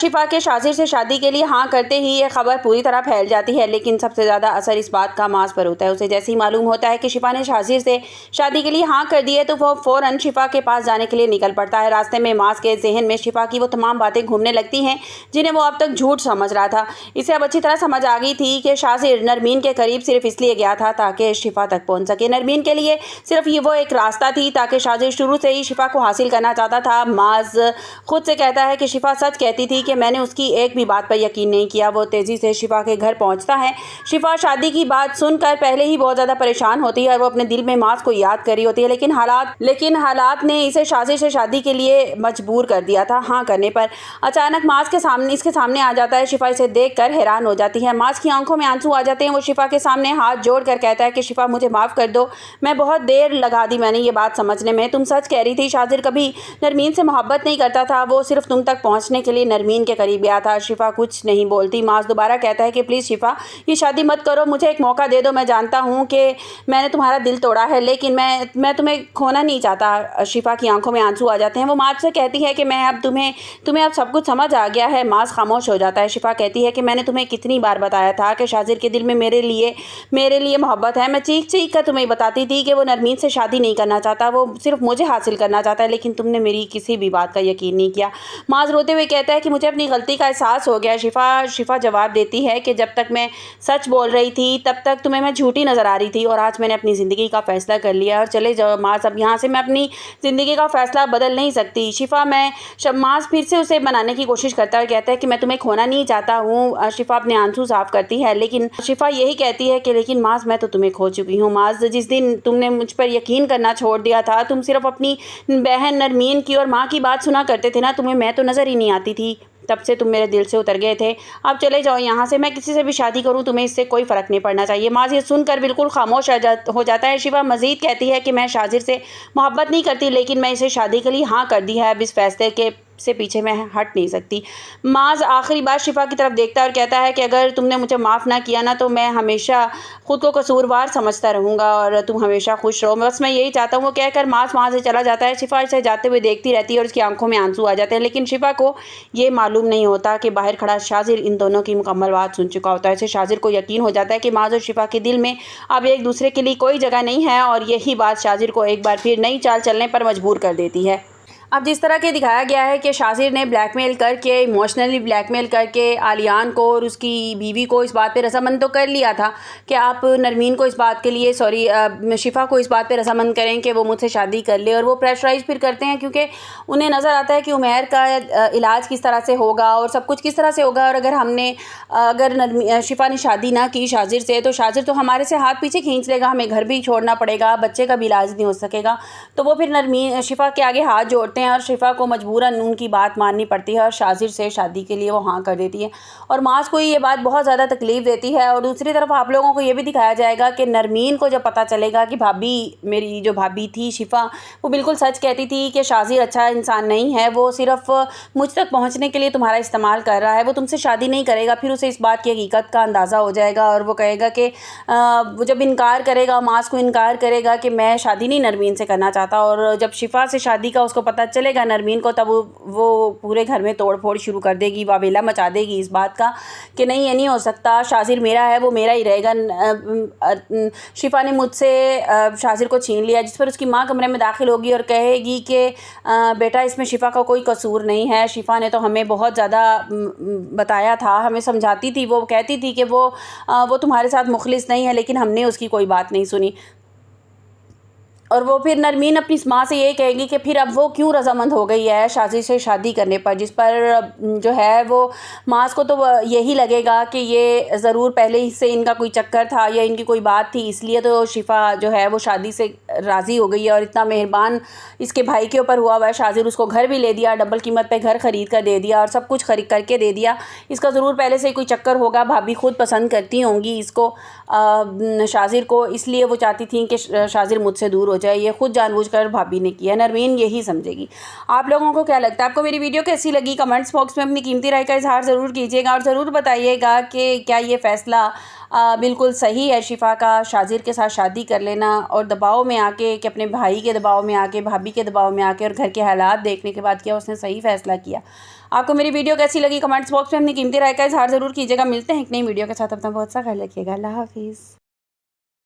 शिफा के शाजिर से शादी के लिए हाँ करते ही ये खबर पूरी तरह फैल जाती है, लेकिन सबसे ज़्यादा असर इस बात का माज पर होता है। उसे जैसे ही मालूम होता है कि शिफा ने शाजिर से शादी के लिए हाँ कर दी है तो वो फ़ौरन शिफा के पास जाने के लिए निकल पड़ता है। रास्ते में माज के जहन में शिफा की वो तमाम बातें घूमने लगती हैं जिन्हें वो अब तक झूठ समझ रहा था। इसे अब अच्छी तरह समझ आ गई थी कि शाजिर नरमीन के करीब सिर्फ इसलिए गया था ताकि शिफा तक पहुँच सके। नरमीन के लिए सिर्फ ये वो एक रास्ता थी ताकि शाजिर शुरू से ही शिफा को हासिल करना चाहता था। माज खुद से कहता है कि शिफा सच कहती थी कि मैंने उसकी एक भी बात पर यकीन नहीं किया। वो तेज़ी से शिफा के घर पहुंचता है। शिफा शादी की बात सुनकर पहले ही बहुत ज़्यादा परेशान होती है और वो अपने दिल में माज को याद कर रही होती है, लेकिन हालात ने इसे शाजिर से शादी के लिए मजबूर कर दिया था। हाँ करने पर अचानक माज के सामने इसके सामने आ जाता है। शिफा इसे देखकर हैरान हो जाती है। माज की आंखों में आंसू आ जाते हैं। वो शिफा के सामने हाथ जोड़कर कहता है कि शिफा मुझे माफ़ कर दो, मैं बहुत देर लगा दी मैंने ये बात समझने में। तुम सच कह रही थी, शाजिर कभी नरमीन से मोहब्बत नहीं करता था, वो सिर्फ तुम तक पहुंचने के लिए नरमीन के करीब गया था। शिफा कुछ नहीं बोलती। माज दोबारा कहता है कि प्लीज़ शिफा ये शादी मत करो, मुझे एक मौका दे दो। मैं जानता हूँ कि मैंने तुम्हारा दिल तोड़ा है, लेकिन मैं तुम्हें खोना नहीं चाहता। शिफा की आंखों में आंसू आ जाते हैं। वो माज से कहती है कि मैं अब तुम्हें अब सब कुछ समझ आ गया है। माज खामोश हो जाता है। शिफा कहती है कि मैंने तुम्हें कितनी बार बताया था कि शाजिर के दिल में मेरे लिए मोहब्बत है। मैं चीख चीख कर तुम्हें बताती थी कि वो नरमीन से शादी नहीं करना चाहता, वो सिर्फ मुझे हासिल करना चाहता है, लेकिन तुमने मेरी किसी भी बात का यकीन नहीं किया। माज रोते हुए कहता है कि मुझे अपनी गलती का एहसास हो गया। शिफा जवाब देती है कि जब तक मैं सच बोल रही थी तब तक तुम्हें मैं झूठी नज़र आ रही थी और आज मैंने अपनी ज़िंदगी का फ़ैसला कर लिया और चले जाओ माज, अब यहाँ से मैं अपनी ज़िंदगी का फ़ैसला बदल नहीं सकती। माज फिर से उसे मनाने की कोशिश करता है और कहता है कि मैं तुम्हें खोना नहीं चाहता हूँ। शिफा अपने आंसू साफ करती है, लेकिन शिफा यही कहती है कि लेकिन माज मैं तो तुम्हें खो चुकी हूँ। माज जिस दिन तुमने मुझ पर यकीन करना छोड़ दिया था, तुम सिर्फ अपनी बहन नरमीन की और माँ की बात सुना करते थे ना, तुम्हें मैं तो नज़र ही नहीं आती थी। तब से तुम मेरे दिल से उतर गए थे। अब चले जाओ यहाँ से, मैं किसी से भी शादी करूँ तुम्हें इससे कोई फ़र्क नहीं पड़ना चाहिए। माज ये सुनकर बिल्कुल खामोश हो जाता है। शिफा मज़ीद कहती है कि मैं शाजिर से मोहब्बत नहीं करती, लेकिन मैं इसे शादी के लिए हाँ कर दी है। अब इस फैसले के से पीछे मैं हट नहीं सकती। माज आखिरी बार शिफा की तरफ देखता है और कहता है कि अगर तुमने मुझे माफ़ ना किया ना तो मैं हमेशा खुद को कसूरवार समझता रहूँगा और तुम हमेशा खुश रहो, बस मैं यही चाहता हूँ। वो कहकर माज वहाँ से चला जाता है। शिफा इसे जाते हुए देखती रहती है और उसकी आंखों में आंसू आ जाते हैं, लेकिन शिफा को ये मालूम नहीं होता कि बाहर खड़ा शाजिर इन दोनों की मुकम्मल बात सुन चुका होता है। इसे शाजिर को यकीन हो जाता है कि माज और शिफा के दिल में अब एक दूसरे के लिए कोई जगह नहीं है और यही बात शाजिर को एक बार फिर नई चाल चलने पर मजबूर कर देती है। अब जिस तरह के दिखाया गया है कि शाजिर ने ब्लैकमेल करके, इमोशनली ब्लैकमेल करके आलियान को और उसकी बीवी को इस बात पे रजामंद तो कर लिया था कि आप नरमीन को इस बात के लिए शिफा को इस बात पे रजामंद करें कि वो मुझसे शादी कर ले, और वो प्रेशराइज फिर करते हैं क्योंकि उन्हें नज़र आता है कि उमैर का इलाज किस तरह से होगा और सब कुछ किस तरह से होगा, और अगर शिफा ने शादी ना की शाजिर से तो शाजिर तो हमारे से हाथ पीछे खींच लेगा, हमें घर भी छोड़ना पड़ेगा, बच्चे का भी इलाज नहीं हो सकेगा। तो वो फिर शिफा के आगे हाथ जोड़ते हैं और शिफा को मजबूरन उनकी बात माननी पड़ती है और शाजिर से शादी के लिए वो हाँ कर देती है। और माज को ये बात बहुत ज़्यादा तकलीफ़ देती है। और दूसरी तरफ आप लोगों को ये भी दिखाया जाएगा कि नरमीन को जब पता चलेगा कि मेरी जो भाभी थी शिफा, वो बिल्कुल सच कहती थी कि शाजिर अच्छा इंसान नहीं है, वो सिर्फ मुझ तक पहुँचने के लिए तुम्हारा इस्तेमाल कर रहा है, वो तुमसे शादी नहीं करेगा। फिर उसे इस बात की हकीकत का अंदाज़ा हो जाएगा और वो कहेगा कि वो जब इनकार करेगा, माज को इनकार करेगा कि मैं शादी नहीं नरमीन से करना चाहता, और जब शिफा से शादी का उसको पता चलेगा नरमीन को, तब वो पूरे घर में तोड़ फोड़ शुरू कर देगी, वावेला मचा देगी इस बात का कि नहीं ये नहीं हो सकता, शाजिर मेरा है, वो मेरा ही रहेगा। शिफा ने मुझसे शाजिर को छीन लिया, जिस पर उसकी माँ कमरे में दाखिल होगी और कहेगी कि बेटा इसमें शिफा का कोई कसूर नहीं है, शिफा ने तो हमें बहुत ज़्यादा बताया था, हमें समझाती थी, वो कहती थी कि वो तुम्हारे साथ मुखलिस नहीं है, लेकिन हमने उसकी कोई बात नहीं सुनी। और वो फिर नरमीन अपनी माँ से ये कहेगी कि फिर अब वो क्यों रजामंद हो गई है शाजिर से शादी करने पर, जिस पर जो है वो माज को तो यही लगेगा कि ये ज़रूर पहले ही से इनका कोई चक्कर था या इनकी कोई बात थी, इसलिए तो शिफा जो है वो शादी से राज़ी हो गई है और इतना मेहरबान इसके भाई के ऊपर हुआ है। शाजिर उसको घर भी ले दिया, डबल कीमत पे घर ख़रीद कर दे दिया और सब कुछ खरीद करके दे दिया। इसका ज़रूर पहले से कोई चक्कर होगा, भाभी खुद पसंद करती होंगी इसको, शाजिर को, इसलिए वो चाहती थी कि शाजिर मुझसे दूर हो जाए। ये खुद जानबूझकर भाभी ने किया, नरमीन यही समझेगी। आप लोगों को क्या लगता है, आपको मेरी वीडियो कैसी लगी? कमेंट्स बॉक्स में अपनी कीमती राय का इजहार ज़रूर कीजिएगा और ज़रूर बताइएगा कि क्या ये फ़ैसला बिल्कुल सही है शिफा का, शाजिर के साथ शादी कर लेना और दबाव में आके, कि अपने भाई के दबाव में आके, भाभी के दबाव में आके और घर के हालात देखने के बाद क्या उसने सही फ़ैसला किया। आपको मेरी वीडियो कैसी लगी कमेंट्स बॉक्स में अपनी कीमती राय का इजहार ज़रूर कीजिएगा। मिलते हैं एक नई वीडियो के साथ, अपना बहुत सा ख्याल रखिएगा। अल्लाह हाफिज़।